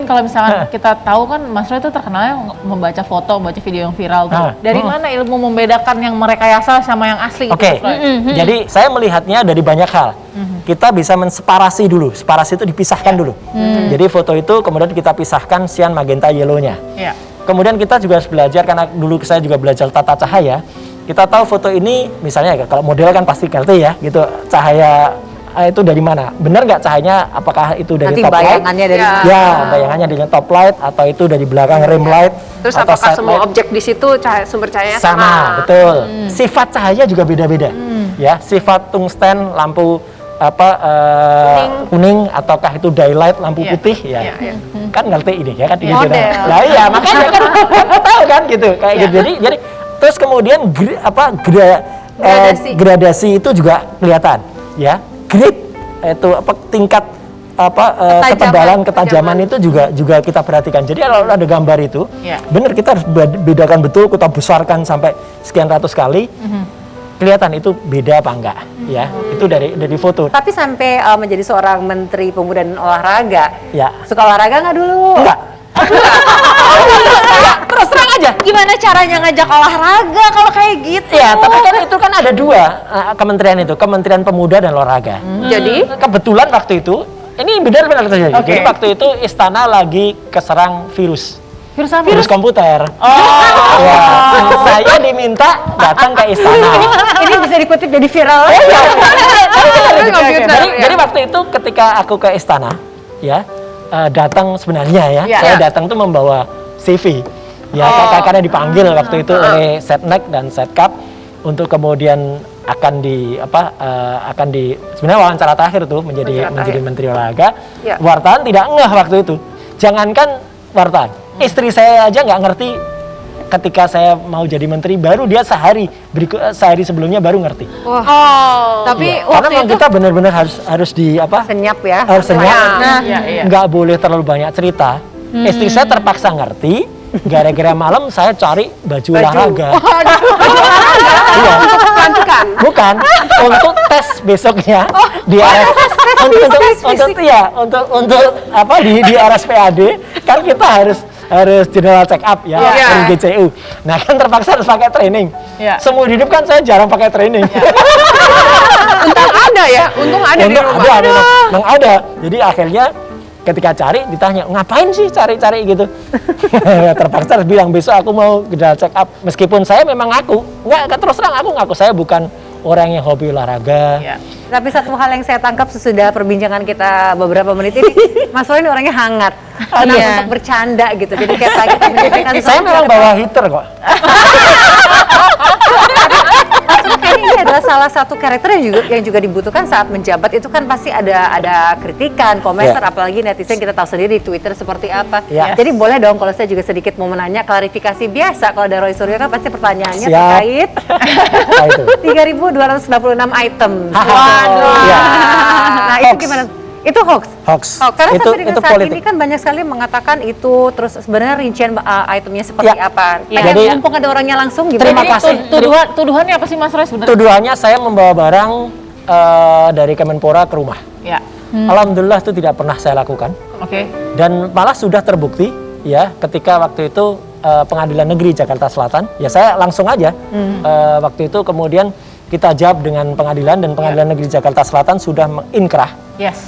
kalau misalkan kita tahu kan Mas Roy itu terkenalnya membaca foto, membaca video yang viral tuh. Dari mana ilmu membedakan yang merekayasa sama yang asli? Oke, jadi saya melihatnya dari banyak hal. Kita bisa menseparasi dulu, separasi itu dipisahkan dulu. Jadi foto itu kemudian kita pisahkan cyan, magenta, yellow-nya. Iya. Kemudian kita juga harus belajar, karena dulu saya juga belajar tata cahaya. Kita tahu foto ini, misalnya kalau model kan pasti ngerti ya, gitu cahaya itu dari mana? Benar nggak cahayanya? Apakah itu dari Nanti top light? bayangannya dari Ya, bayangannya dari top light atau itu dari belakang rim light? Terus atau apakah side semua light? objek di situ sumber cahayanya Sama, betul. Sifat cahaya juga beda-beda. Ya, sifat tungsten, lampu kuning ataukah itu daylight, lampu putih ya. Kan ngerti ini ya kan ini Model. Nah iya, makanya kan tahu kan gitu kayak gitu. Jadi terus kemudian gradasi itu juga kelihatan ya. Grid itu tingkat ketajaman itu juga kita perhatikan. Jadi kalau ada gambar itu benar, kita harus bedakan betul, kita besarkan sampai sekian ratus kali. Kelihatan itu beda apa enggak ya. Itu dari foto. Tapi sampai menjadi seorang menteri pemuda dan olahraga, Ya. suka olahraga nggak dulu? Enggak. Terus terang aja. Gimana caranya ngajak olahraga kalau kayak gitu? Ya, tapi kan itu kan ada dua kementerian itu, Kementerian Pemuda dan Olahraga. Jadi Kebetulan waktu itu, ini benar-benar terjadi. Jadi waktu itu istana lagi keserang virus. Virus komputer. Ya, saya diminta datang ke istana. Ini bisa dikutip jadi viral. Jadi waktu itu ketika aku ke istana, ya datang sebenarnya ya, saya datang tuh membawa CV. Ya, karena dipanggil waktu itu oleh Setnek dan Setkap untuk kemudian akan sebenarnya wawancara terakhir tuh menjadi menteri olahraga. Wartawan tidak ngeh waktu itu. Jangankan wartawan, istri saya aja nggak ngerti ketika saya mau jadi menteri, baru dia sehari sebelumnya baru ngerti. tapi Karena memang kita benar-benar harus Senyap ya. harus senyap, Iya. nggak boleh terlalu banyak cerita. Istri saya terpaksa ngerti, gara-gara malam saya cari baju olahraga. Iya. pelantikan. Bukan, untuk tes besoknya di di RSPAD kan kita harus general check up ya, dari GCU. Nah kan terpaksa harus pakai training. Seumur hidup kan saya jarang pakai training. Untung ada ya, untung ada di rumah. Memang ada. Jadi akhirnya ketika cari ditanya, ngapain sih cari-cari gitu? Terpaksa harus bilang besok aku mau general check up. Meskipun saya memang terus terang aku ngaku saya bukan orang yang hobi olahraga. Tapi satu hal yang saya tangkap sesudah perbincangan kita beberapa menit ini, Mas Roy ini orangnya hangat. Untuk bercanda gitu. Jadi kayak kita menyampaikan Saya memang bawa heater kok. Kayaknya ini adalah salah satu karakter yang juga dibutuhkan saat menjabat. Itu kan pasti ada kritikan, komentar, apalagi netizen kita tahu sendiri di Twitter seperti apa. Jadi boleh dong kalau saya juga sedikit mau menanya klarifikasi biasa. Kalau dari Roy Suryo kan pasti pertanyaannya terkait 3.296 item. Waduh. Nah itu gimana? Itu hoax. Karena itu sampai dengan saat politik. ini kan banyak sekali mengatakan itu, terus sebenarnya rincian itemnya seperti apa. Jadi mumpung ada orangnya langsung gimana? terima kasih. Tuduhannya apa sih Mas Roy sebenarnya? Tuduhannya saya membawa barang dari Kemenpora ke rumah. Alhamdulillah itu tidak pernah saya lakukan. Dan malah sudah terbukti ya ketika waktu itu Pengadilan Negeri Jakarta Selatan, ya saya langsung aja waktu itu kemudian kita jawab dengan pengadilan, dan Pengadilan Negeri Jakarta Selatan sudah menginkrah,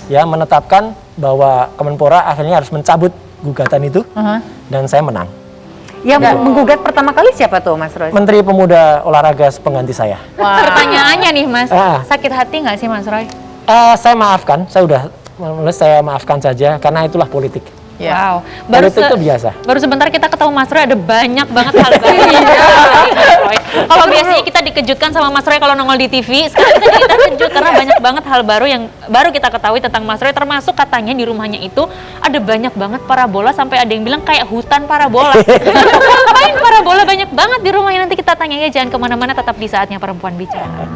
ya menetapkan bahwa Kemenpora akhirnya harus mencabut gugatan itu, dan saya menang. Yang menggugat pertama kali siapa tuh Mas Roy? Menteri Pemuda Olahraga pengganti saya. Pertanyaannya nih Mas, sakit hati nggak sih Mas Roy? Saya maafkan, saya maafkan saja karena itulah politik. Wow, Politik itu biasa. Baru sebentar kita ketemu Mas Roy ada banyak banget hal baru. Kalau biasanya kita dikejutkan sama Mas Roy kalau nongol di TV, sekarang kita jadi terkejut karena banyak banget hal baru yang baru kita ketahui tentang Mas Roy, termasuk katanya di rumahnya itu ada banyak banget parabola, sampai ada yang bilang kayak hutan parabola. Ngapain parabola banyak banget di rumahnya? Nanti kita tanya ya, jangan kemana-mana, tetap di Saatnya Perempuan Bicara.